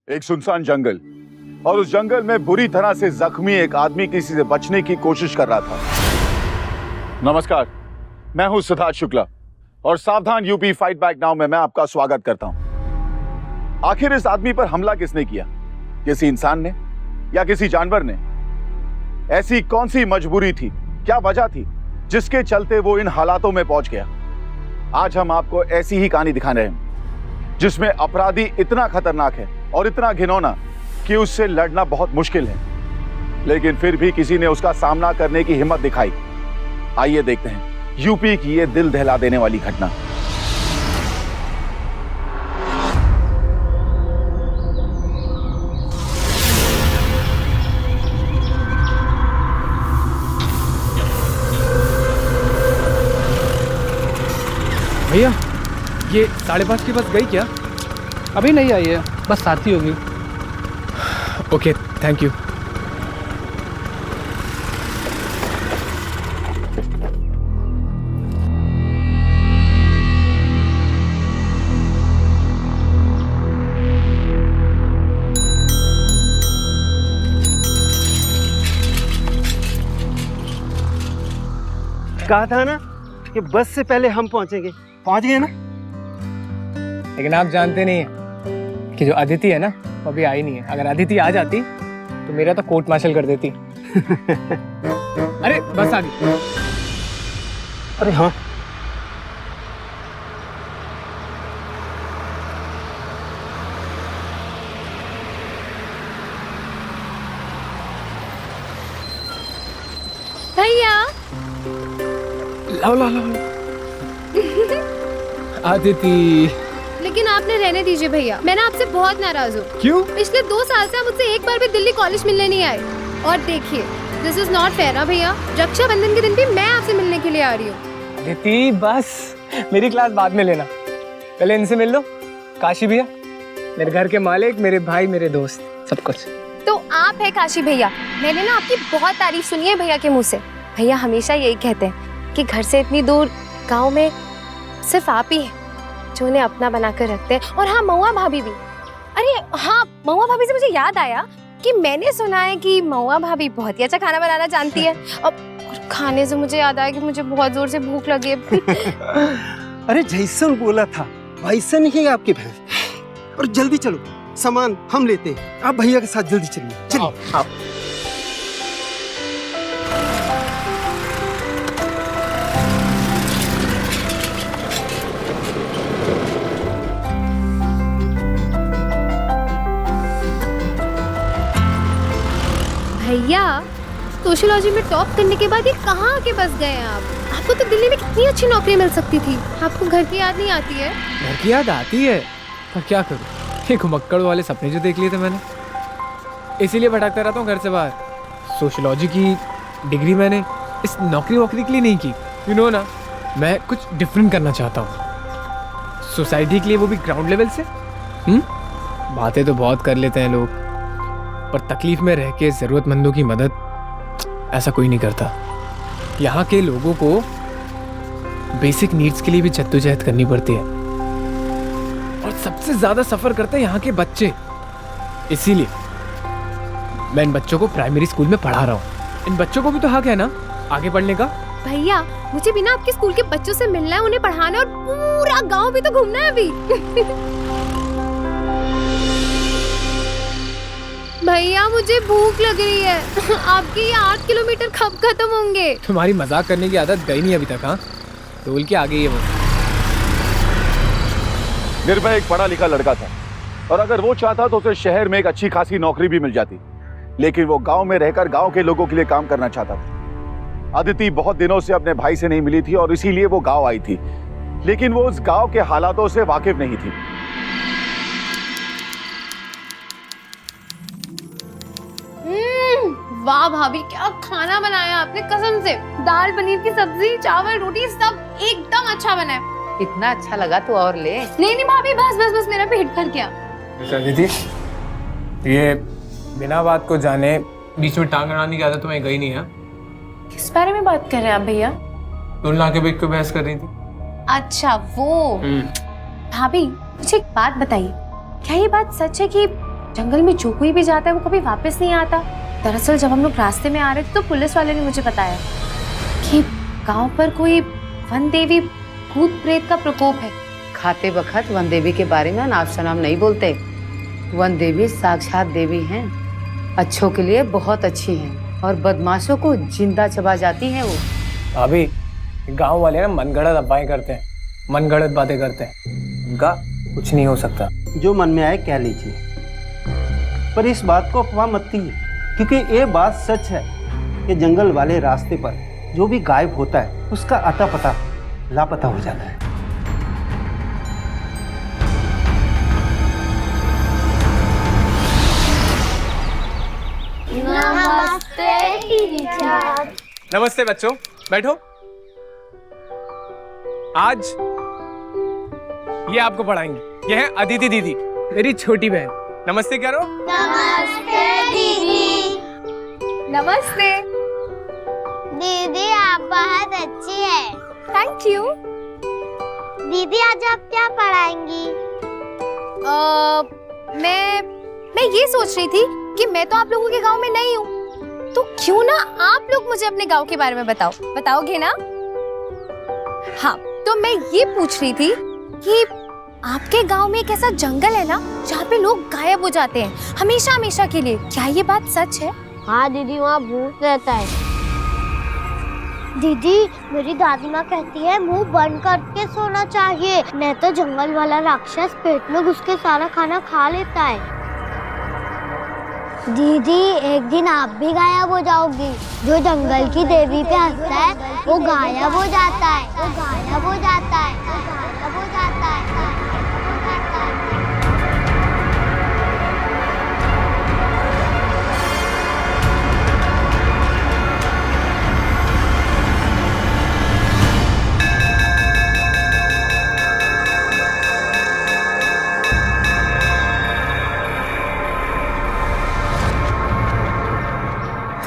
एक सुनसान जंगल, और उस जंगल में बुरी तरह से जख्मी एक आदमी किसी से बचने की कोशिश कर रहा था। नमस्कार, मैं हूं सिद्धार्थ शुक्ला और सावधान यूपी फाइट बैक नाउ में मैं आपका स्वागत करता हूं। आखिर इस आदमी पर हमला किसने किया? किसी इंसान ने या किसी जानवर ने? ऐसी कौन सी मजबूरी थी, क्या वजह थी जिसके चलते वो इन हालातों में पहुंच गया? आज हम आपको ऐसी ही कहानी दिखा रहे हैं जिसमें अपराधी इतना खतरनाक है और इतना घिनौना कि उससे लड़ना बहुत मुश्किल है, लेकिन फिर भी किसी ने उसका सामना करने की हिम्मत दिखाई। आइए देखते हैं यूपी की ये दिल दहला देने वाली घटना। भैया, ये 5:30 की बस गई क्या? अभी नहीं आई है, बस आती होगी। Okay, thank you. कहा था ना कि बस से पहले हम पहुंचेंगे। पहुंच गए ना? लेकिन आप जानते नहीं हैं कि जो अदिति है ना, वो अभी आई नहीं है। अगर अदिति आ जाती तो मेरा तो कोर्ट मार्शल कर देती। अरे बस आ गई। अरे हाँ, भैया। लाओ लाओ लाओ। अदिति। लेकिन आपने रहने दीजिए भैया, मैं ना आपसे बहुत नाराज हूँ। क्यों? पिछले 2 साल से आप मुझसे एक बार भी दिल्ली कॉलेज मिलने नहीं आए। और देखिए, दिस इज नॉट फेयर ना भैया। रक्षाबंधन के दिन भी मैं आपसे मिलने के लिए आ रही हूँ। अदिति बस, मेरी क्लास बाद में लेना, पहले इनसे मिल लो। काशी भैया, मेरे घर के मालिक, मेरे भाई, मेरे दोस्त, सब कुछ। तो आप है काशी भैया। मैंने ना आपकी बहुत तारीफ सुनी है भैया के मुँह से। भैया हमेशा यही कहते हैं कि घर से इतनी दूर गाँव में सिर्फ आप ही है जो उन्हें अपना बनाकर रखते हैं। और हाँ, महुआ भाभी भी। अरे हाँ, महुआ भाभी से मुझे याद आया कि मैंने सुना है कि महुआ भाभी बहुत ही अच्छा खाना बनाना जानती है। और खाने से मुझे याद आया कि मुझे बहुत जोर से भूख लगी है। अरे जैसन बोला था वैसन ही है आपकी बहन। और जल्दी चलो, सामान हम लेते हैं। आप भैया के साथ जल्दी चलिए। चलिए आप। भैया, सोशियोलॉजी में टॉप करने के बाद ये कहाँ आके बस गए हैं आप? आपको तो दिल्ली में कितनी अच्छी नौकरी मिल सकती थी। आपको घर की याद नहीं आती है? घर की याद आती है, पर क्या करूँ, ये घुमक्कड़ वाले सपने जो देख लिए थे मैंने, इसीलिए भटकता रहता हूँ घर से बाहर। सोशियोलॉजी की डिग्री मैंने इस नौकरी वोकरी के लिए नहीं की, यू नो ना। मैं कुछ डिफरेंट करना चाहता हूँ सोसाइटी के लिए, वो भी ग्राउंड लेवल से। बातें तो बहुत कर लेते हैं लोग, पर तकलीफ में रह के ज़रूरतमंदों की मदद ऐसा कोई नहीं करता। यहाँ के लोगों को बेसिक नीड्स के लिए भी जद्दोजहद करनी पड़ती है, और सबसे ज़्यादा सफ़र करते हैं यहाँ के बच्चे। इसीलिए मैं इन बच्चों को प्राइमरी स्कूल में पढ़ा रहा हूँ। इन बच्चों को भी तो हक है ना आगे पढ़ने का। भैया, मुझे भी ना आपके स्कूल के बच्चों से मिलना है, उन्हें पढ़ाना है, और पूरा गाँव भी तो घूमना है अभी। भैया, मुझे भूख लग रही है। आपके ये 8 किलोमीटर कब खत्म होंगे? तुम्हारी मजाक करने की आदत गई नहीं अभी तक। हाँ, टोल के आगे ही है वो। निर्भय एक पढ़ा लिखा लड़का था, और अगर वो चाहता तो उसे शहर में एक अच्छी खासी नौकरी भी मिल जाती, लेकिन वो गांव में रहकर गांव के लोगों के लिए काम करना चाहता था। अदिति बहुत दिनों से अपने भाई से नहीं मिली थी और इसीलिए वो गांव आई थी, लेकिन वो उस गांव के हालातों से वाकिफ नहीं थी। वाह भाभी, क्या खाना बनाया आपने कसम से। दाल, पनीर की सब्जी, चावल, रोटी, सब एकदम अच्छा बना है। इतना अच्छा लगा तो और ले। नहीं भाभी, बस बस बस, मेरा पेट भर गया। दीदी, ये बिना बात को जाने बीच में टांग अड़ाने की आदत तुम्हें गई नहीं है? किस बारे में बात कर रहे हैं आप भैया? तुलना के बीच को बहस कर रही थी। अच्छा वो। भाभी, मुझे एक बात बताइए, क्या ये बात सच है कि जंगल में जो कोई भी जाता है वो कभी वापस नहीं आता। दरअसल जब हम लोग रास्ते में आ रहे थे तो पुलिस वाले ने मुझे बताया कि गांव पर कोई वन देवी भूत प्रेत का प्रकोप है। खाते वक्त वन देवी के बारे में नाम शनाम नहीं बोलते। वन देवी साक्षात देवी हैं, अच्छों के लिए बहुत अच्छी हैं और बदमाशों को जिंदा चबा जाती हैं वो। भाभी, गांव वाले ना मनगढ़ंत अफवाहें करते हैं, मनगढ़ंत बातें करते हैं। उनका कुछ नहीं हो सकता। जो मन में आए कह लीजिए, पर इस बात को अफवाह मत कीजिए, क्योंकि ये बात सच है कि जंगल वाले रास्ते पर जो भी गायब होता है उसका अता पता लापता हो जाता है। नमस्ते टीचर। नमस्ते बच्चों, बैठो। आज ये आपको पढ़ाएंगे। ये है अदिति दीदी, मेरी छोटी बहन। नमस्ते करो। नमस्ते दीदी। नमस्ते। दीदी आप बहुत अच्छी है। Thank you. दीदी आज आप क्या पढ़ाएंगी? मैं ये सोच रही थी कि मैं तो आप लोगों के गांव में नहीं हूँ, तो क्यों ना आप लोग मुझे अपने गांव के बारे में बताओगे ना? हाँ, तो मैं ये पूछ रही थी कि आपके गांव में एक ऐसा जंगल है ना जहाँ पे लोग गायब हो जाते हैं हमेशा हमेशा के लिए, क्या ये बात सच है? हाँ दीदी, वहाँ भूत रहता है। दीदी मेरी दादी माँ कहती है मुंह बंद करके सोना चाहिए, नहीं तो जंगल वाला राक्षस पेट में घुस के सारा खाना खा लेता है। दीदी एक दिन आप भी गायब हो जाओगी। जो जंगल की देवी पे हंसता है वो गायब हो जाता है, वो गायब हो जाता है, वो गायब हो जाता है, वो गायब हो जाता है।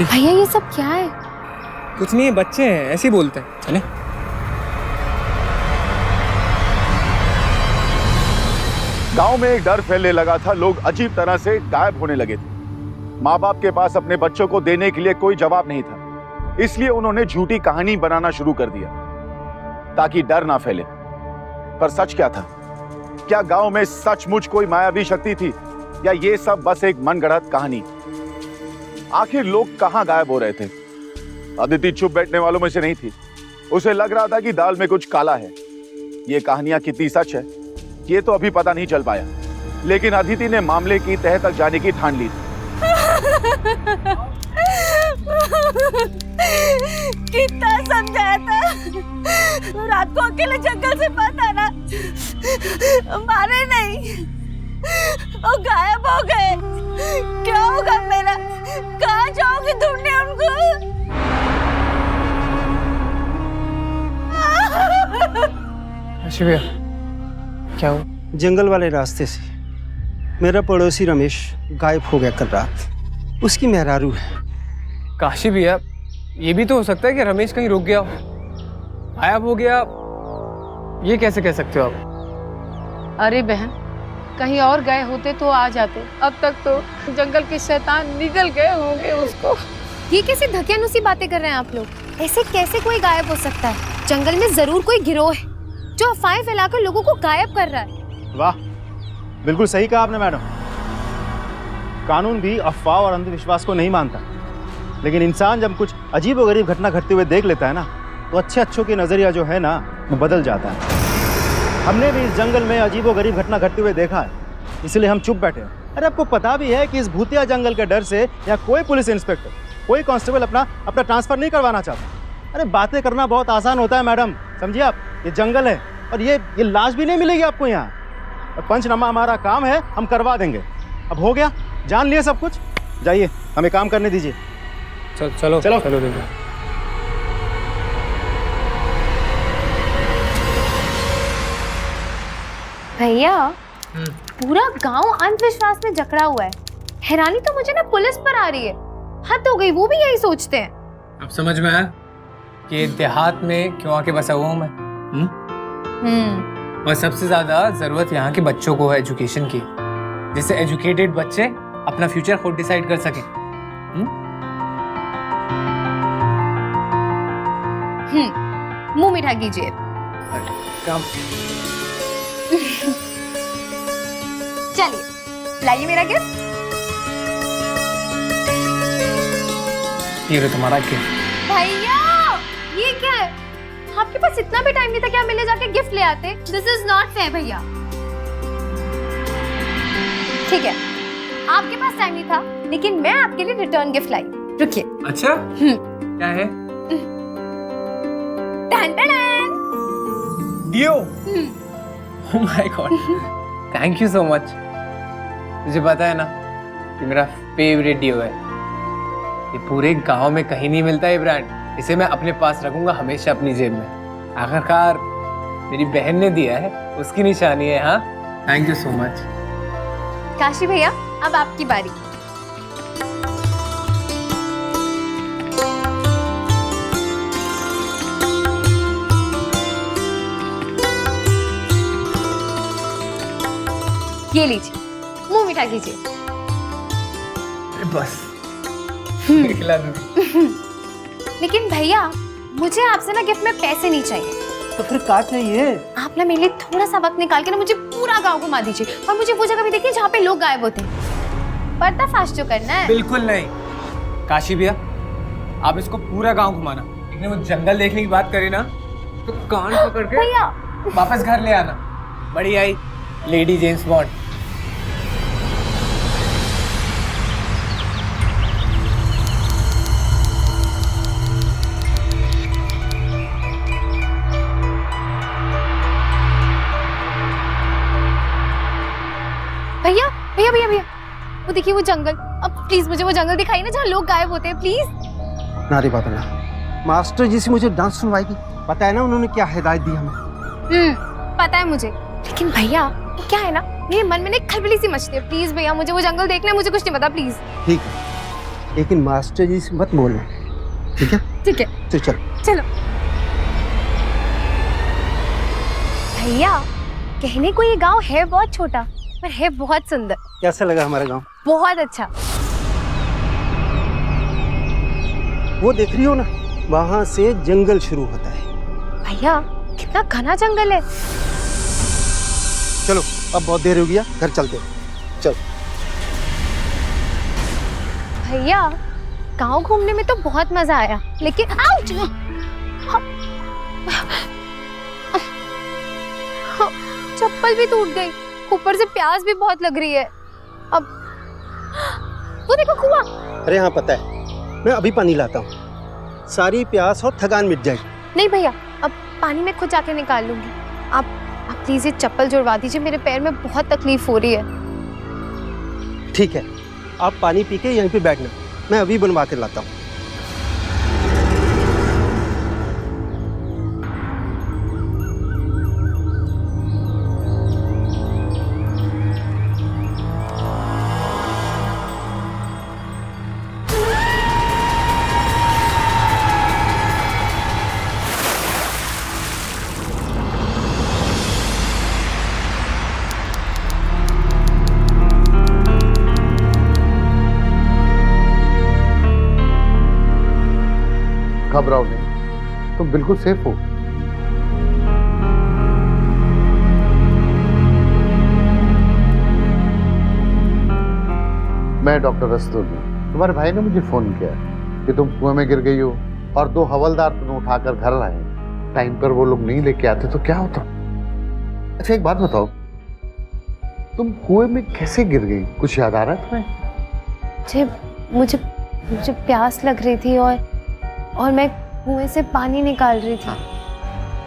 भैया ये सब क्या है? कुछ नहीं है, बच्चे हैं, ऐसे ही बोलते हैं। चले। गांव में एक डर फैलने लगा था। लोग अजीब तरह से गायब होने लगे थे। माँ बाप के पास अपने बच्चों को देने के लिए कोई जवाब नहीं था, इसलिए उन्होंने झूठी कहानी बनाना शुरू कर दिया ताकि डर ना फैले। पर सच क्या था? क्या गांव में सचमुच कोई मायावी शक्ति थी या ये सब बस एक मनगढ़ंत कहानी? आखिर लोग कहां गायब हो रहे थे? अदिति चुप बैठने वालों में से नहीं थी। उसे लग रहा था कि दाल में कुछ काला है। ये कहानियां कितनी सच है ये तो अभी पता नहीं चल पाया, लेकिन अदिति ने मामले की तह तक जाने की ठान ली थी। कितना समझाया था, रात को अकेले जंगल से मत आना, मारे नहीं, वो गायब हो गए। क्या होगा मेरा? कहाँ जाओगी ढूंढने उनको? अच्छा भैया, क्या हुआ? जंगल वाले रास्ते से मेरा पड़ोसी रमेश गायब हो गया कल रात। उसकी मेहरारू है। काशी भैया, ये भी तो हो सकता है कि रमेश कहीं रुक गया हो, गायब हो गया। ये कैसे कह सकते हो आप? अरे बहन, कहीं और गए होते तो आ जाते। अब तक तो जंगल के शैतान निगल गए होंगे उसको। ये कैसे धकियानुसी बातें कर रहे हैं आप लोग? ऐसे कैसे कोई गायब हो सकता है? जंगल में जरूर कोई गिरोह है जो अफवाहें फैलाकर लोगों को गायब कर रहा है। वाह, बिल्कुल सही कहा आपने मैडम। कानून भी अफवाह और अंधविश्वास को नहीं मानता, लेकिन इंसान जब कुछ अजीबोगरीब घटना घटते हुए देख लेता है ना, तो अच्छों की नजरिया जो है ना वो बदल जाता है। हमने भी इस जंगल में अजीबोगरीब घटना घटते हुए देखा है, इसलिए हम चुप बैठे हैं। अरे आपको पता भी है कि इस भूतिया जंगल के डर से यहाँ कोई पुलिस इंस्पेक्टर, कोई कांस्टेबल अपना ट्रांसफर नहीं करवाना चाहता। अरे बातें करना बहुत आसान होता है मैडम, समझिए आप। ये जंगल है और ये लाश भी नहीं मिलेगी आपको यहाँ। और पंचनामा हमारा काम है, हम करवा देंगे। अब हो गया, जान लिए सब कुछ। जाइए, हमें काम करने दीजिए। चलो चलो चलो देखो। भैया, पूरा गांव अंधविश्वास में जकड़ा हुआ है। हैरानी तो मुझे ना पुलिस पर आ रही है। हद हो गई, वो भी यही सोचते हैं। अब समझ में आया कि देहात में क्यों आके बसा हुआ हूँ मैं। और सबसे ज्यादा जरूरत यहाँ के बच्चों को है एजुकेशन की। जिससे एजुकेटेड बच्चे अपना फ्यूचर खुद डिसाइड कर सके। मुंह मीठा कीजिए। काम चलिए लाइए मेरा गिफ्ट। ये लो तुम्हारा गिफ्ट। भैया ये क्या है? आपके पास इतना भी टाइम नहीं था कि आप मिलने जाके गिफ्ट ले आते? दिस इज नॉट फेयर भैया। ठीक है, आपके पास टाइम नहीं था, लेकिन मैं आपके लिए रिटर्न गिफ्ट लाई। रुकिए। अच्छा क्या है? टन टन डियो। Oh my god, thank you so much. मुझे पता है ना कि मेरा फेवरेट डियो है। ये पूरे गांव में कहीं नहीं मिलता ये ब्रांड। इसे मैं अपने पास रखूंगा हमेशा अपनी जेब में। आखिरकार मेरी बहन ने दिया है, उसकी निशानी है। हाँ, thank you so much. Kashi भैया, अब आपकी बारी। ये लीजिए, मुंह मीठा कीजिए। बस खिला दूंगी। लेकिन भैया, मुझे आपसे ना गिफ्ट में पैसे नहीं चाहिए। तो फिर क्या चाहिए? आप ना मेरे लिए थोड़ा सा वक्त निकाल के ना मुझे पूरा गांव घुमा दीजिए, और मुझे वो जगह भी देखिए जहाँ पे लोग गायब होते हैं। पर्दाफाश जो करना है। बिल्कुल नहीं काशी भैया, आप इसको पूरा गांव घुमाना, लेकिन वो जंगल देखने की बात करे ना तो कान पकड़ के भैया वापस घर ले आना। बड़ी आई लेडी जेम्स बॉन्ड। भैया भैया भैया भैया, वो देखिए वो जंगल। अब प्लीज मुझे वो जंगल दिखाइए ना जहाँ लोग गायब होते हैं, प्लीज। ना रे बाबा ना, मास्टर जी से मुझे डांस सुनवाएगी। पता है ना उन्होंने क्या हिदायत दी हमें? पता है मुझे, लेकिन भैया वो क्या है ना, मेरे मन में ना एक खलबली सी मचती है। प्लीज भैया, मुझे वो जंगल देखना है, मुझे कुछ नहीं पता, प्लीज। ठीक है, लेकिन मास्टर जी से मत बोलना, ठीक है? ठीक है, तो चल। चलो। भैया, कहने को ये गांव है बहुत छोटा, पर है बहुत सुंदर। कैसा लगा हमारा गांव? बहुत अच्छा। वो देख रही हो ना, वहां से जंगल शुरू होता है। भैया कितना घना जंगल है। चलो, अब बहुत देर हो गया, घर चलते हैं। चल। भैया गांव घूमने में तो बहुत मजा आया, लेकिन आउच! चप्पल भी टूट गई, ऊपर से प्यास भी बहुत लग रही है। अब वो देखो कुआं। अरे हाँ पता है, मैं अभी पानी लाता हूँ, सारी प्यास और थकान मिट जाएगी। नहीं भैया, अब पानी में खुद जाके निकाल लूंगी। आप प्लीज ये चप्पल जुड़वा दीजिए, मेरे पैर में बहुत तकलीफ हो रही है। ठीक है, आप पानी पी के यहीं पे बैठना, मैं अभी बनवा के लाता हूँ। घबराओ नहीं, तुम बिल्कुल सेफ हो। मैं डॉक्टर रस्तोगी हूँ। तुम्हारे भाई ने मुझे फोन किया कि तुम कुएं में गिर गई हो और 2 हवलदार तुम्हें उठाकर घर लाए। टाइम पर वो लोग नहीं लेके आते तो क्या होता? अच्छा एक बात बताओ, तुम कुएं में कैसे गिर गई? कुछ याद आ रहा है तुम्हें? मुझे प्यास लग रही थी और मैं कुएं से पानी निकाल रही थी।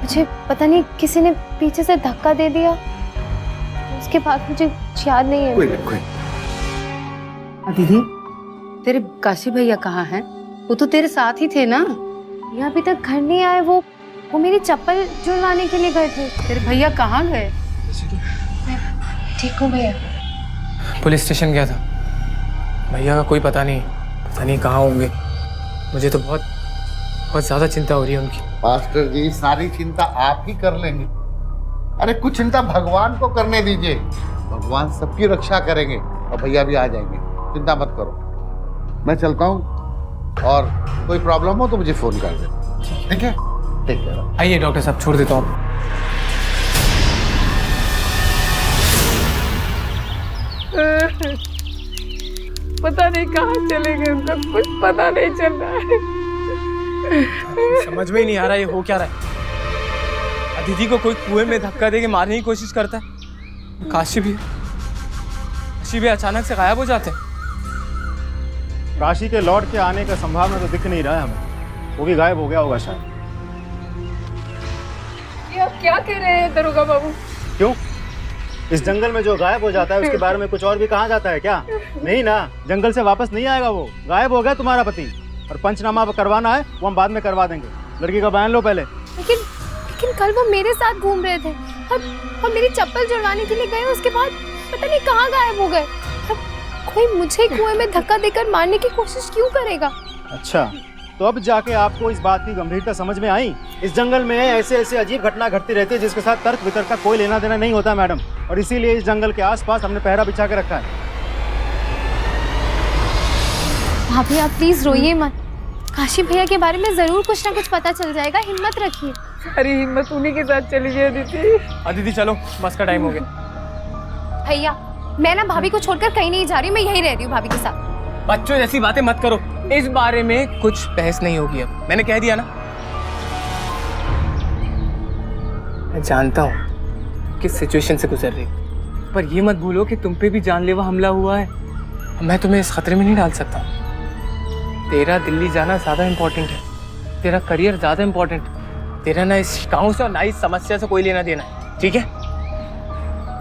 मुझे पता नहीं किसी ने पीछे से धक्का दे दिया, उसके बाद मुझे याद नहीं है। कोई। दीदी, तेरे काशी भैया कहाँ हैं? वो तो तेरे साथ ही थे ना। ये अभी तक घर नहीं आए। वो मेरी चप्पल जुड़वाने के लिए गए थे। तेरे भैया कहाँ गए? ठीक हूँ भैया। पुलिस स्टेशन गया था। भैया का कोई पता नहीं कहाँ होंगे। मुझे तो बहुत ज्यादा चिंता हो रही है उनकी। मास्टर जी, सारी चिंता आप ही कर लेंगे। अरे कुछ चिंता भगवान को करने दीजिए, भगवान सबकी रक्षा करेंगे और भैया भी आ जाएंगे, चिंता मत करो। मैं चलता हूँ और कोई प्रॉब्लम हो तो मुझे फोन कर देना, ठीक है? ठीक है, आइए डॉक्टर साहब, छोड़ देता हूँ। पता नहीं कहाँ चले गए, उनका कुछ पता नहीं चल रहा है। समझ में ही नहीं आ रहा ये हो क्या रहा है। अदिति को कोई कुएं में धक्का दे के मारने की कोशिश करता है। काशी भी अचानक से गायब हो जाते हैं। काशी के लौट के आने का संभावना तो दिख नहीं रहा है हमें, वो भी गायब हो गया होगा शायद। ये आप क्या कह रहे हैं दरोगा बाबू? क्यों? इस जंगल में जो गायब हो जाता है उसके बारे में कुछ और भी कहा जाता है क्या? नहीं ना, जंगल से वापस नहीं आएगा वो। गायब हो गया तुम्हारा पति, और पंचनामा करवाना है वो हम बाद में करवा देंगे। लड़की का बयान लो पहले। लेकिन कल वो मेरे साथ घूम रहे थे और मेरी चप्पल जुड़वाने के लिए गए, उसके बाद पता नहीं कहाँ गायब हो गए। अब कोई मुझे कुएं में धक्का देकर मारने की कोशिश क्यों करेगा? अच्छा, तो अब जाके आपको इस बात की गंभीरता समझ में आई? इस जंगल में ऐसे ऐसे अजीब घटना घटती रहती है जिसके साथ तर्क वितर्क का कोई लेना देना नहीं होता मैडम, और इसीलिए इस जंगल के आसपास हमने पहरा बिछा के रखा है। भाभी आप प्लीज रोइए मत, काशी भैया के बारे में जरूर कुछ ना कुछ पता चल जाएगा, हिम्मत रखिए। अरे हिम्मत उन्हीं के साथ चली गई अदिति। अदिति चलो, बस का टाइम हो गया। भैया मैं ना भाभी को छोड़कर कहीं नहीं जा रही, मैं यहीं रहती हूँ भाभी के साथ। बच्चों जैसी बातें मत करो, इस बारे में कुछ बहस नहीं होगी। अब मैंने कह दिया ना। मैं जानता हूँ किस सिचुएशन से गुजर रही, पर ये मत भूलो कि तुम पे भी जानलेवा हमला हुआ है। मैं तुम्हें इस खतरे में नहीं डाल सकता। तेरा दिल्ली जाना ज्यादा इम्पोर्टेंट है, तेरा करियर ज्यादा इम्पोर्टेंट है। तेरा ना इस गाँव से और ना इस समस्या से कोई लेना देना है, ठीक है?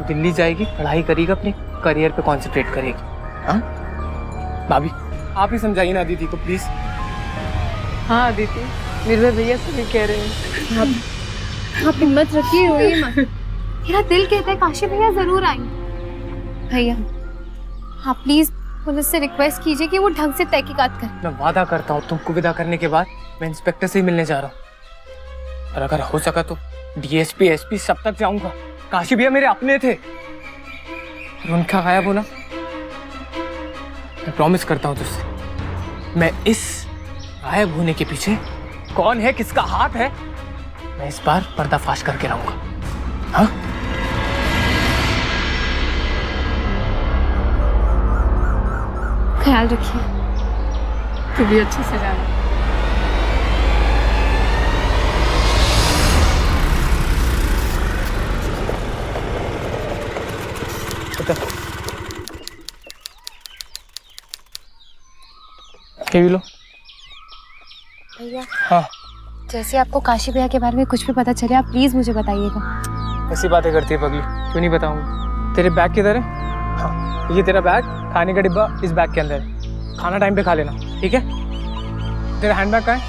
दिल्ली जाएगी, पढ़ाई करेगी, अपने करियर पे कॉन्सेंट्रेट करेगी। हाँ भाभी, आप ही समझाइए ना दीदी को प्लीज। हाँ अदिति, निर्भय भैया सभी कह रहे हैं। आप हिम्मत रखिए, रोइए मत। मेरा दिल कहता है काशी भैया जरूर आएंगे। भैया आप प्लीज पुलिस से रिक्वेस्ट कीजिए कि वो ढंग से तहकीकात करें। मैं वादा करता हूँ तुमको विदा करने के बाद मैं इंस्पेक्टर से ही मिलने जा रहा हूँ, और अगर हो सका तो डीएसपी एसपी सब तक जाऊंगा। काशी भैया मेरे अपने थे, और उनका गायब होना, मैं प्रॉमिस करता हूँ तुझसे, मैं इस गायब होने के पीछे कौन है, किसका हाथ है, मैं इस बार पर्दाफाश करके रहूंगा। हाँ ख्याल रखिए। तू भी अच्छे से जाना। लो भैया हाँ, जैसे आपको काशी भैया के बारे में कुछ भी पता चले आप प्लीज मुझे बताइएगा। ऐसी बातें करती है पगली, क्यों नहीं बताऊंगा। तेरे बैग किधर है? हाँ, ये तेरा बैग, खाने का डिब्बा इस बैग के अंदर है। खाना टाइम पे खा लेना, ठीक है? तेरा हैंडबैग कहाँ है?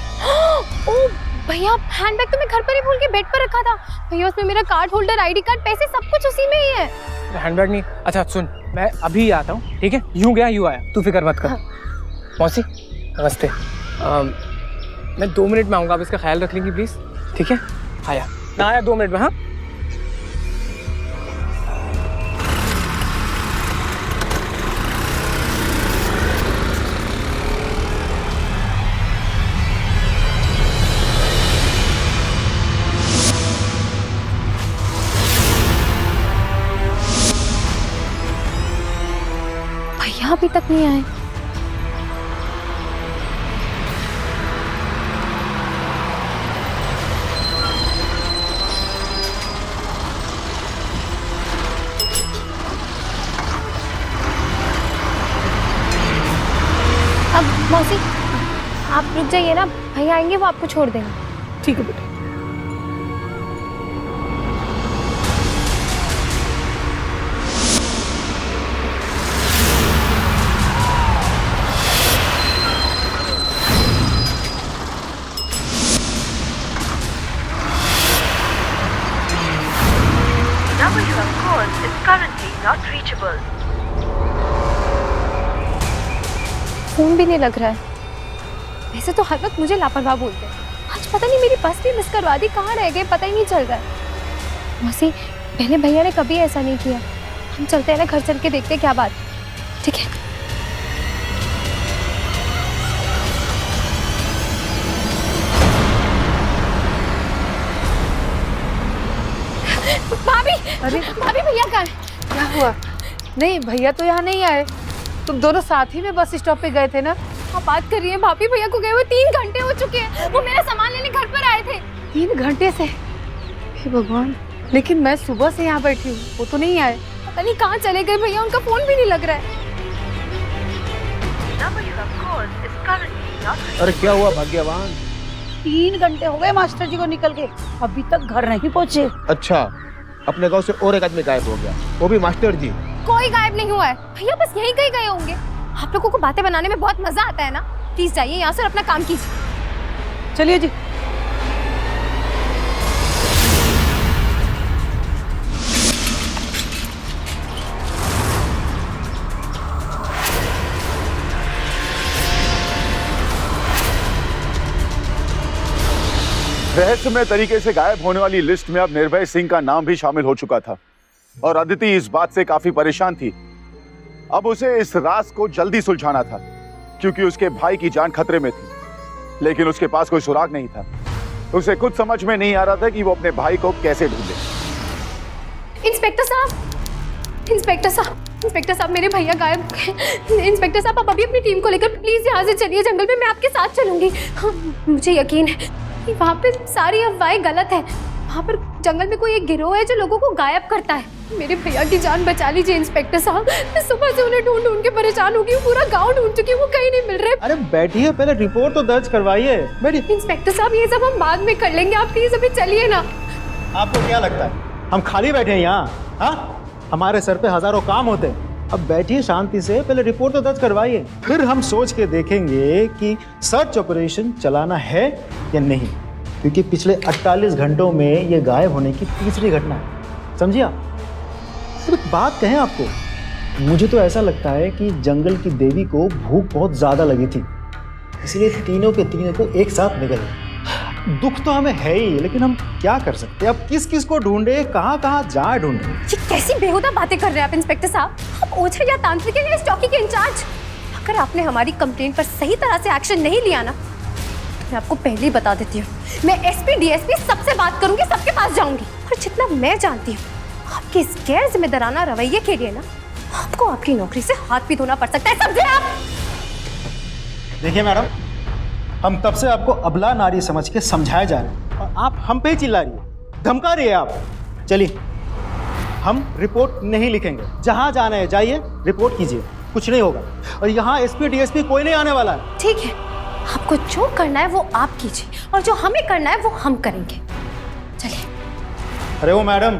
ओ भैया, हैंडबैग तो मैं घर पर ही भूल के बेड पर रखा था भैया। उसमें मेरा कार्ड होल्डर, आईडी कार्ड, पैसे सब कुछ उसी में ही है। हैंडबैग नहीं? अच्छा सुन, मैं अभी आता हूँ, ठीक है? यूं गया यूं आया, तू फिक्र मत कर। हाँ। मौसी नमस्ते, मैं 2 मिनट में आऊँगा, आप इसका ख्याल रख लेंगी प्लीज, ठीक है? आया ना, आया 2 मिनट में। हाँ भैया अभी तक नहीं आए। अब मौसी आप रुक जाइए ना, भैया आएंगे वो आपको छोड़ देंगे। ठीक है बेटा। number you have called is currently not reachable. Phone भी नहीं लग रहा है। वैसे तो हर वक्त मुझे लापरवाह बोलते हैं, आज पता नहीं मेरी बस भी मिस करवा दी, कहाँ रह गए पता ही नहीं चल रहा है। मौसी पहले भैया ने कभी ऐसा नहीं किया, हम चलते हैं ना, घर चल के देखते हैं क्या बात, ठीक है? भाभी, अरे भाभी भैया कहाँ हैं? क्या हुआ? नहीं भैया तो यहाँ नहीं आए, तुम दोनों साथ ही में बस स्टॉप पे गए थे ना? आप बात कर रही हैं? भाभी भैया को गए हुए 3 घंटे हो चुके हैं, वो मेरा सामान लेने घर पर आए थे। 3 घंटे से? हे भगवान, लेकिन मैं सुबह से यहाँ बैठी हूँ, वो तो नहीं आए। पता नहीं कहाँ चले गए भैया, उनका फोन भी नहीं लग रहा है। Number you have called is currently not reachable. अरे क्या हुआ भाग्यवान? 3 घंटे हो गए मास्टर जी को निकल के, अभी तक घर नहीं पहुँचे। अच्छा, अपने गांव से और एक आदमी गायब हो गया, वो भी मास्टर जी। कोई गायब नहीं हुआ है भैया, बस यहीं कहीं गए होंगे। आप लोगों को बातें बनाने में बहुत मजा आता है ना, प्लीज जाइए यहाँ से और अपना काम कीजिए। चलिए जी। रहस्यमय तरीके से गायब होने वाली लिस्ट में अब निर्भय सिंह का नाम भी शामिल हो चुका था और अदिति इस बात से काफी परेशान थी। अब उसे इस राज को जल्दी सुलझाना था क्योंकि उसके भाई की जान खतरे में थी, लेकिन उसके पास कोई सुराग नहीं था। उसे खुद समझ में नहीं आ रहा था कि वो अपने भाई को कैसे ढूंढे। इंस्पेक्टर साहब, इंस्पेक्टर साहब, इंस्पेक्टर साहब, मेरे भैया गायब हो गए। इंस्पेक्टर साहब, आप अभी अपनी टीम को लेकर प्लीज यहाँ से चलिए, जंगल में मैं आपके साथ चलूंगी। मुझे यकीन है कि वहाँ पे सारी अफवाहें गलत है। वहाँ पर जंगल में कोई एक गिरोह है जो लोगों को गायब करता है। मेरे भैया की जान बचा लीजिए इंस्पेक्टर साहब, मैं सुबह से उन्हें ढूंढ ढूंढ के परेशान हो गई हूँ, पूरा गांव ढूंढ चुकी हूँ, वो कहीं नहीं मिल रहे। अरे बैठिए, पहले रिपोर्ट तो दर्ज करवाइए। बैठिए। इंस्पेक्टर साहब, ये सब हम बाद में कर लेंगे, आप प्लीज अभी चलिए ना। आपको क्या लगता है हम खाली बैठे हैं यहाँ? हाँ, हमारे सर पे हजारों काम होते हैं। अब बैठिए शांति से, पहले रिपोर्ट तो दर्ज करवाइए, फिर हम सोच के देखेंगे कि सर्च ऑपरेशन चलाना है या नहीं, क्योंकि पिछले 48 घंटों में ये गायब होने की तीसरी घटना है, समझिए आप? तो एक बात कहें आपको, मुझे तो ऐसा लगता है कि जंगल की देवी को भूख बहुत ज्यादा लगी थी, इसलिए तीनों के तीनों को एक साथ निकले। दुख तो हमें है ही, लेकिन हम क्या कर सकते हैं? अब किस किस को ढूंढे, कहाँ कहाँ जाए ढूंढे? ये कैसी बेहुदा बातें कर रहे हैं आप इंस्पेक्टर साहब? आप ओझा या तांत्रिक हैं या इस चौकी के इंचार्ज? अगर आपने हमारी कंप्लेंट पर सही तरह से एक्शन नहीं लिया ना, तो मैं आपको पहले ही बता देती हूँ, मैं एसपी डीएसपी सबसे बात करूंगी, सबके पास जाऊंगी। और जितना मैं जानती हूँ, आपके इस गैर जिम्मेदाराना रवैये के लिए ना आपको आपकी नौकरी से हाथ भी धोना पड़ सकता है, समझे आप? देखिए मैडम, हम तब से आपको अबला नारी समझ के समझाया जा रहे हैं और आप हम पे ही चिल्ला रही है, धमका रही है आप। चलिए, हम रिपोर्ट नहीं लिखेंगे, जहां जाना है जाइए, रिपोर्ट कीजिए, कुछ नहीं होगा। और यहाँ एसपी डीएसपी कोई नहीं आने वाला है। ठीक है, आपको जो करना है वो आप कीजिए और जो हमें करना है वो हम करेंगे। चलिए। अरे वो मैडम,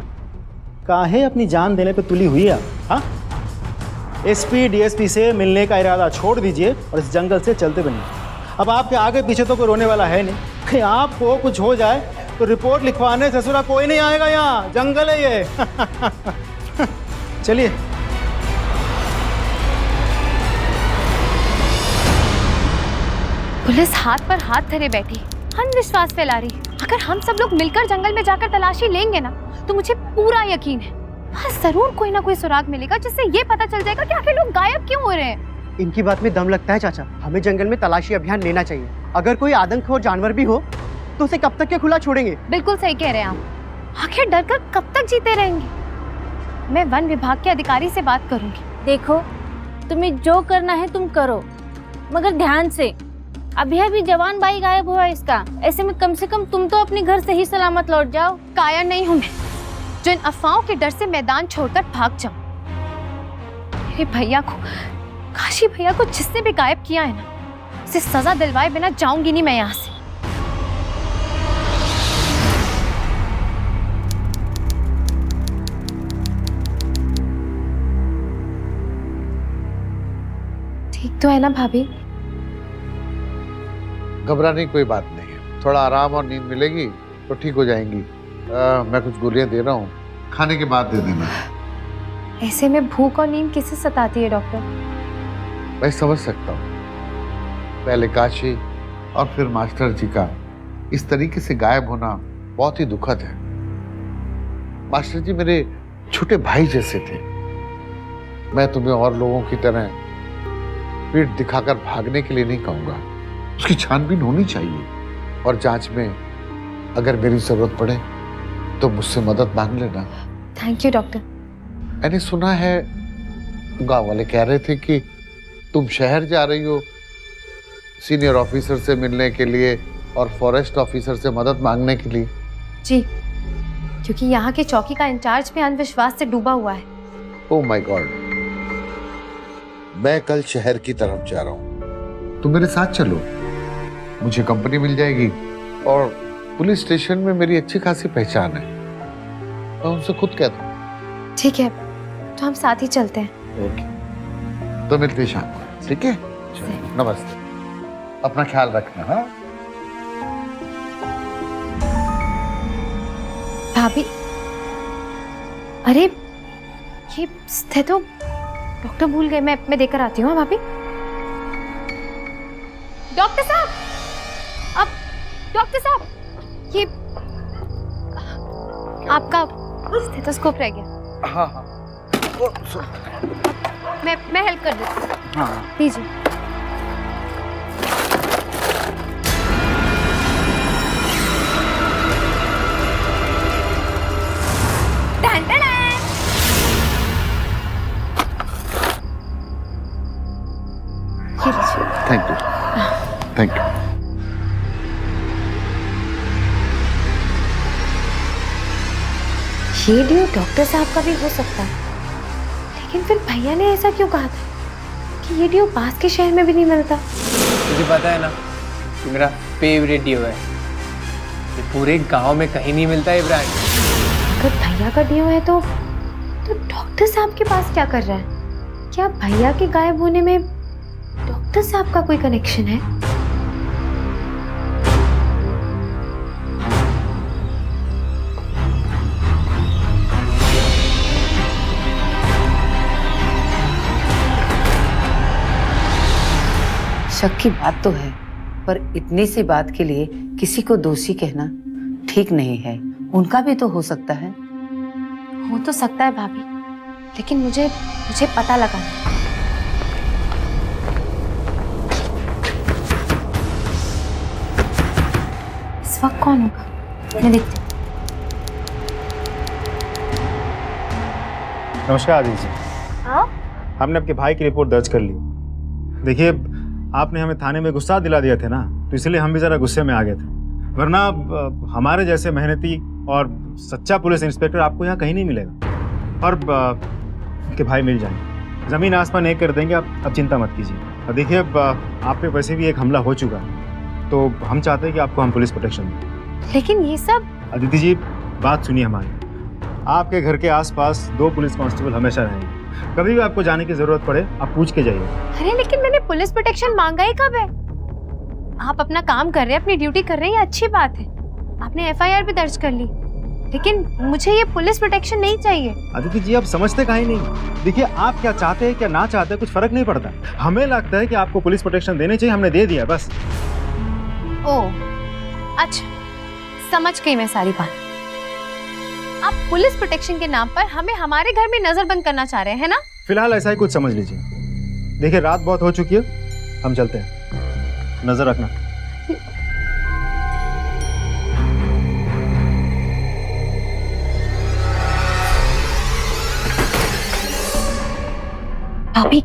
काहे अपनी जान देने पे तुली हुई है आप? हाँ, एसपी डीएसपी से मिलने का इरादा छोड़ दीजिए और इस जंगल से चलते बनिए। अब आपके आगे पीछे तो कोई रोने वाला है नहीं, कहीं आपको कुछ हो जाए तो रिपोर्ट लिखवाने ससुरा कोई नहीं आएगा, यहाँ जंगल है ये। चलिए। पुलिस हाथ पर हाथ धरे बैठी, अंधविश्वास फैला रही। अगर हम सब लोग मिलकर जंगल में जाकर तलाशी लेंगे ना, तो मुझे पूरा यकीन है वहाँ जरूर कोई ना कोई सुराग मिलेगा, जिससे ये पता चल जाएगा कि आखिर लोग गायब क्यों हो रहे हैं। इनकी बात में दम लगता है चाचा, हमें जंगल में तलाशी अभियान लेना चाहिए। अगर कोई आदमखोर जानवर भी हो तो उसे कब तक के खुला छोड़ेंगे? बिल्कुल सही कह रहे हैं आप, आखिर डर कर कब तक जीते रहेंगे। मैं वन विभाग के अधिकारी से बात करूंगी। देखो, तुम्हें जो करना है तुम करो, मगर ध्यान से। अभी अभी जवान भाई गायब हुआ इसका, ऐसे में कम से कम तुम तो अपने घर सही सलामत लौट जाओ। कायर नहीं हूं मैं जो इन अफवाहों के डर से मैदान छोड़कर भाग जाऊं। मेरे भैया को, काशी भैया को जिसने भी गायब किया है ना, उसे सजा दिलवाए बिना जाऊंगी नहीं मैं यहाँ से। ठीक तो है ना भाभी? घबराने की कोई बात नहीं है, थोड़ा आराम और नींद मिलेगी तो ठीक हो जाएंगी। मैं कुछ गोलियां दे रहा हूँ, खाने के बाद दे देना। ऐसे में भूख और नींद किसे सताती है डॉक्टर? मैं समझ सकता हूँ, पहले काशी और फिर मास्टर जी का इस तरीके से गायब होना बहुत ही दुखद है। मास्टर जी मेरे छोटे भाई जैसे थे, मैं तुम्हें और लोगों की तरह पीठ दिखाकर भागने के लिए नहीं कहूंगा। उसकी छानबीन होनी चाहिए और जांच में अगर मेरी जरूरत पड़े तो मुझसे मदद मांग लेना। Thank you doctor. मैंने सुना है गांव वाले कह रहे थे कि तुम शहर जा रही हो सीनियर ऑफिसर से मिलने के लिए और फॉरेस्ट ऑफिसर से मदद मांगने के लिए। जी, क्योंकि यहाँ के चौकी का इंचार्ज भी अंधविश्वास से डूबा हुआ है। ओह माय गॉड, मैं कल शहर की तरफ जा रहा हूँ, तुम मेरे साथ चलो, मुझे कंपनी मिल जाएगी और पुलिस स्टेशन में मेरी अच्छी खासी पहचान है, मैं उनसे खुद कह दूँ। ठीक है, तो हम साथ ही चलते हैं। ओके, तो मिलते हैं शाम को, ठीक है? चलो, नमस्ते, अपना ख्याल रखना। हाँ भाभी, अरे ये स्टेथो डॉक्टर भूल गए, मैं देकर आती हूँ। भाभी, डॉक्टर साहब, अब डॉक्टर साहब, ये आपका स्टेथोस्कोप रह गया। हाँ हाँ, मैं हेल्प कर देती हूँ। हाँ दीजिए। Thank you, thank you. ये ड्यू डॉक्टर साहब का भी हो सकता है, लेकिन फिर भैया ने ऐसा क्यों कहा था कि ये ड्यू पास के शहर में भी नहीं मिलता? मुझे पता है ना कि मेरा फेवरेट ड्यू है, ये पूरे गांव में कहीं नहीं मिलता है ब्रांड। अगर भैया का ड्यू है तो डॉक्टर साहब के पास क्या कर रहा है? क्या भैया के गायब होने में डॉक्टर साहब का कोई कनेक्शन है? शक की बात तो है, पर इतनी सी बात के लिए किसी को दोषी कहना ठीक नहीं है। उनका भी तो हो सकता है। हो तो सकता है भाभी, लेकिन मुझे पता लगा। इस वक्त कौन होगा, मैं देखती हूँ। नमस्कार आदित्य जी। हाँ? हमने आपके भाई की रिपोर्ट दर्ज कर ली। देखिए, आपने हमें थाने में गुस्सा दिला दिया था ना, तो इसलिए हम भी जरा गुस्से में आ गए थे, वरना हमारे जैसे मेहनती और सच्चा पुलिस इंस्पेक्टर आपको यहाँ कहीं नहीं मिलेगा। और आपके भाई मिल जाएंगे, जमीन आसमान एक कर देंगे। आप अब चिंता मत कीजिए। और देखिए, आप पे वैसे भी एक हमला हो चुका है, तो हम चाहते हैं कि आपको हम पुलिस प्रोटेक्शन दें। लेकिन ये सब, अदिति जी बात सुनिए हमारी, आपके घर के आसपास 2 पुलिस कांस्टेबल हमेशा रहेंगे। कभी भी आपको जाने की जरूरत पड़े आप पूछ के जाइए। अरे लेकिन मैंने पुलिस प्रोटेक्शन मांगा ही कब है? आप अपना काम कर रहे हैं, अपनी ड्यूटी कर रहे हैं, ये अच्छी बात है। आपने FIR भी दर्ज कर ली, लेकिन मुझे ये पुलिस प्रोटेक्शन नहीं चाहिए। अदिति जी, आप समझते काहे नहीं? देखिए, आप क्या चाहते हैं क्या ना चाहते हैं कुछ फर्क नहीं पड़ता। हमें लगता है कि आपको पुलिस प्रोटेक्शन देने चाहिए, हमने दे दिया बस। ओह अच्छा, समझ गई मैं सारी बात। आप पुलिस प्रोटेक्शन के नाम पर हमें हमारे घर में नजरबंद करना चाह रहे हैं ना? फिलहाल ऐसा ही कुछ समझ लीजिए। देखिए, रात बहुत हो चुकी है, हम चलते हैं, नजर रखना। भाभी,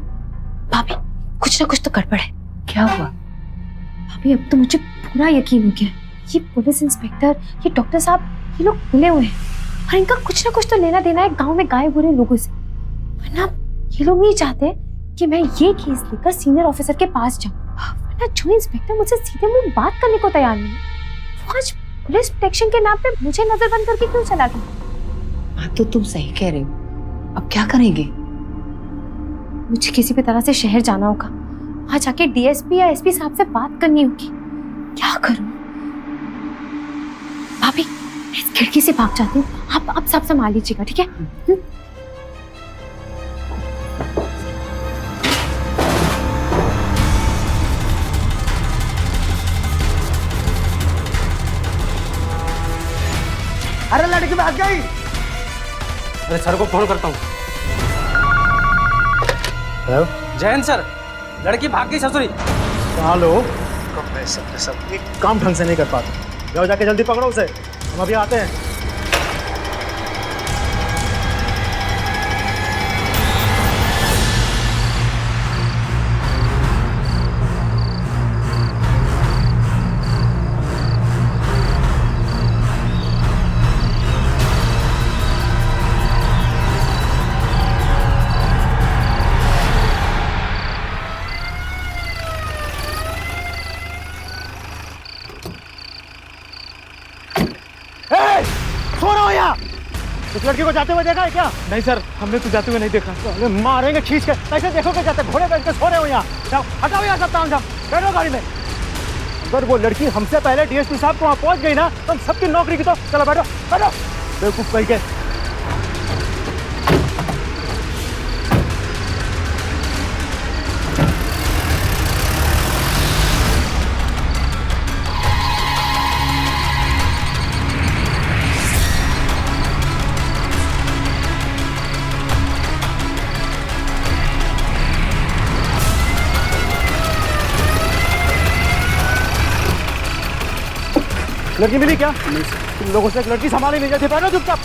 भाभी, कुछ ना कुछ तो गड़बड़ है। क्या हुआ? भाभी, अब तो मुझे पूरा यकीन हो गया, ये पुलिस इंस्पेक्टर, ये डॉक्टर साहब, ये लोग मिले हुए हैं और इनका कुछ ना कुछ तो लेना देना है गांव में गायब हो रहे लोगों से। वरना ये लोग नहीं चाहते कि मैं ये केस लेकर सीनियर ऑफिसर के पास जाऊं, वरना जो इंस्पेक्टर मुझसे सीधे मुंह बात करने को तैयार नहीं, वो आज पुलिस प्रोटेक्शन के नाम पे मुझे नजरबंद करके क्यों चला गया? बात तो तुम सही कह रहे हो, अब क्या करेंगे? मुझे किसी भी तरह से शहर जाना होगा, वहां जाके DSP या SP साहब से बात करनी होगी। क्या करूं? भाभी, मैं इस खिड़की से भाग जाती हूँ, आप सब संभाल लीजिएगा, ठीक है? अरे लड़की भाग गई। अरे सर को फोन करता हूँ। हेलो, जैन सर, लड़की भाग गई ससुरी। कहाँ लोग? कब मैं सब एक काम ढंग से नहीं कर पाते। जाओ जाके जल्दी पकड़ो उसे, हम अभी आते हैं। सो रहा हो यहाँ? उस लड़की को जाते हुए देखा है क्या? नहीं सर, हमने तो जाते हुए नहीं देखा। अरे मारेंगे खींच के। कैसे देखोगे जाते? घोड़े बैठ के सो रहे हो यहाँ? जाओ हटाओ यहाँ सब तामझाम, बैठो गाड़ी में। अगर वो लड़की हमसे पहले डीएसपी साहब को वहाँ पहुँच गई ना तो हम सबकी नौकरी की तो। चलो बैठो बैठो, बेवकूफ कहीं के। लड़की मिली क्या? तुम लोगों से एक लड़की संभाली नहीं जाती। बैठो चुपचाप।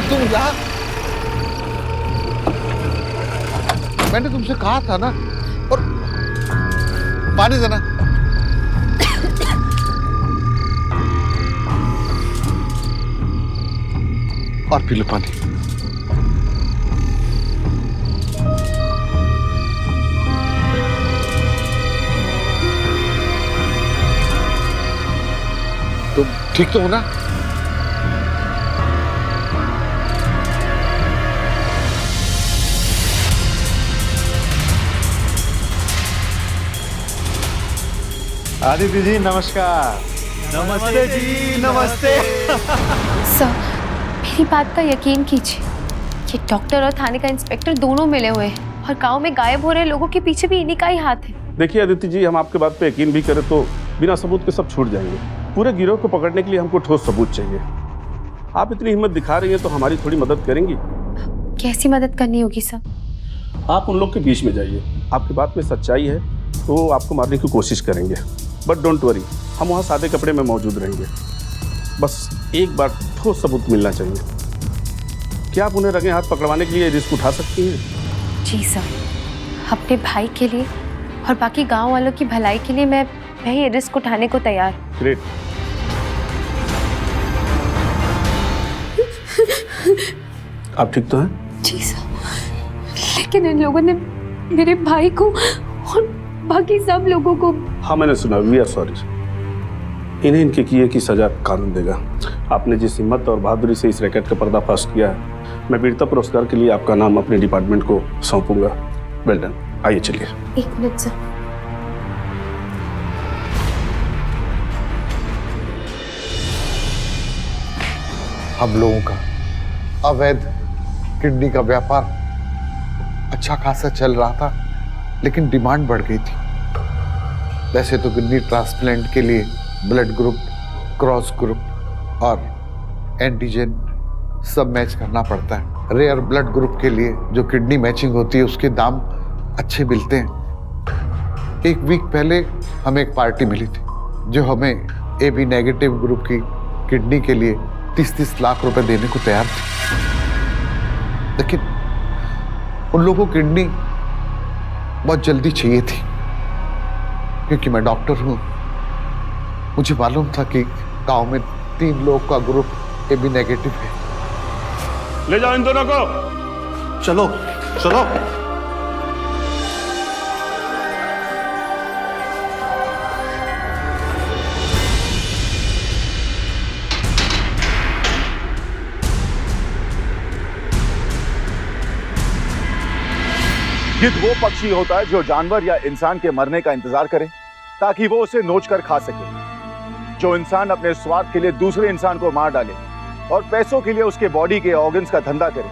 तुम यहाँ, मैंने तुमसे कहा था ना। और पानी देना। और पी लो पानी। तुम ठीक तो हो ना? आदित्य जी नमस्कार। नमस्ते जी, नमस्ते। सर, मेरी बात का यकीन कीजिए, ये डॉक्टर और थाने का इंस्पेक्टर दोनों मिले हुए हैं और गांव में गायब हो रहे लोगों के पीछे भी इन्हीं का ही हाथ है। देखिए आदित्य जी, हम आपके बात पे यकीन भी करें तो बिना सबूत के सब छूट जाएंगे। पूरे गिरोह को पकड़ने के लिए हमको ठोस सबूत चाहिए। आप इतनी हिम्मत दिखा रही हैं तो हमारी थोड़ी मदद करेंगी? कैसी मदद करनी होगी सर? आप उन लोग के बीच में जाइए। आपकी बात में सच्चाई है तो आपको मारने की कोशिश करेंगे, बट डोंट वरी, हम वहाँ सादे कपड़े में मौजूद रहेंगे। बस एक बार ठोस सबूत मिलना चाहिए। क्या आप उन्हें रंगे हाथ पकड़वाने के लिए रिस्क उठा सकती हैं? जी सर, अपने भाई के लिए और बाकी गांव वालों की भलाई के लिए मैं ये रिस्क उठाने को तैयार। ग्रेट। आप ठीक तो हैं? जी सर, लेकिन इन लोगों ने मेरे भाई को और बाकी सब लोगों को। हाँ मैंने सुना, वी आर सॉरी। इन्हें इनके किए की सजा कानून देगा। आपने जिस हिम्मत और बहादुरी से इस रैकेट का पर्दाफाश किया है, मैं वीरता पुरस्कार के लिए आपका नाम अपने डिपार्टमेंट को सौंपूंगा। Well done. आइए चलिए। एक मिनट सर। हम लोगों का अवैध किडनी का व्यापार अच्छा खासा चल रहा था, लेकिन डिमांड बढ़ गई थी। वैसे तो किडनी ट्रांसप्लांट के लिए ब्लड ग्रुप, क्रॉस ग्रुप और एंटीजन सब मैच करना पड़ता है। रेयर ब्लड ग्रुप के लिए जो किडनी मैचिंग होती है उसके दाम अच्छे मिलते हैं। एक वीक पहले हमें एक पार्टी मिली थी जो हमें AB नेगेटिव ग्रुप की किडनी के लिए 30-30 लाख रुपए देने को तैयार थी, लेकिन उन लोगों को किडनी बहुत जल्दी चाहिए थी। क्योंकि मैं डॉक्टर हूं, मुझे मालूम था कि गांव में 3 लोग का ग्रुप AB नेगेटिव है। ले जाओ इन दोनों को। चलो चलो। गिद्ध वो पक्षी होता है जो जानवर या इंसान के मरने का इंतजार करे ताकि वो उसे नोच कर खा सके। जो इंसान अपने स्वार्थ के लिए दूसरे इंसान को मार डाले और पैसों के लिए उसके बॉडी के ऑर्गन्स का धंधा करे,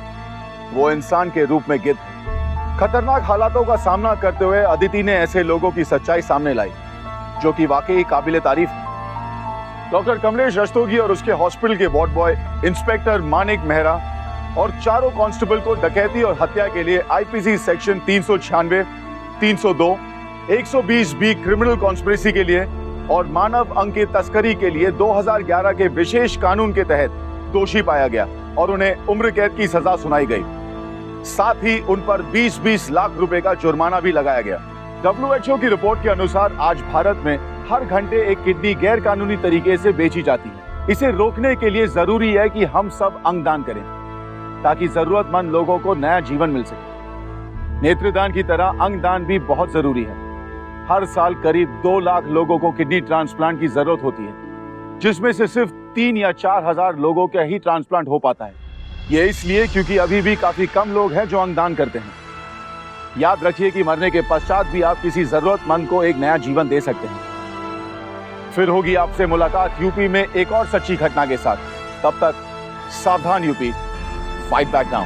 वो इंसान के रूप में गिद्ध है। खतरनाक हालातों का सामना करते हुए अदिति ने ऐसे लोगों की सच्चाई सामने लाई जो कि वाकई काबिले तारीफ है। डॉक्टर कमलेश रस्तोगी और उसके हॉस्पिटल के ward boy inspector Manik Mehra और चारों कांस्टेबल को डकैती और हत्या के लिए IPC section 396, 302, 120 B criminal conspiracy के लिए और मानव अंग की तस्करी के लिए 2011 के विशेष कानून के तहत दोषी पाया गया और उन्हें उम्र कैद की सजा सुनाई गई। साथ ही उन पर 20-20 लाख रुपए का जुर्माना भी लगाया गया। WHO की रिपोर्ट के अनुसार आज भारत में हर घंटे एक किडनी गैर कानूनी तरीके से बेची जाती है। इसे रोकने के लिए जरूरी है कि हम सब अंगदान करें ताकि जरूरतमंद लोगों को नया जीवन मिल सके। नेत्रदान की तरह अंगदान भी बहुत जरूरी है। हर साल करीब 2 लाख लोगों को किडनी ट्रांसप्लांट की जरूरत होती है, जिसमें से सिर्फ 3 या 4 हजार लोगों का ही ट्रांसप्लांट हो पाता है। ये इसलिए क्योंकि अभी भी काफी कम लोग हैं जो अंगदान करते हैं। याद रखिए कि मरने के पश्चात भी आप किसी जरूरतमंद को एक नया जीवन दे सकते हैं। फिर होगी आपसे मुलाकात यूपी में एक और सच्ची घटना के साथ। तब तक सावधान यूपी, फाइट बैक नाउ।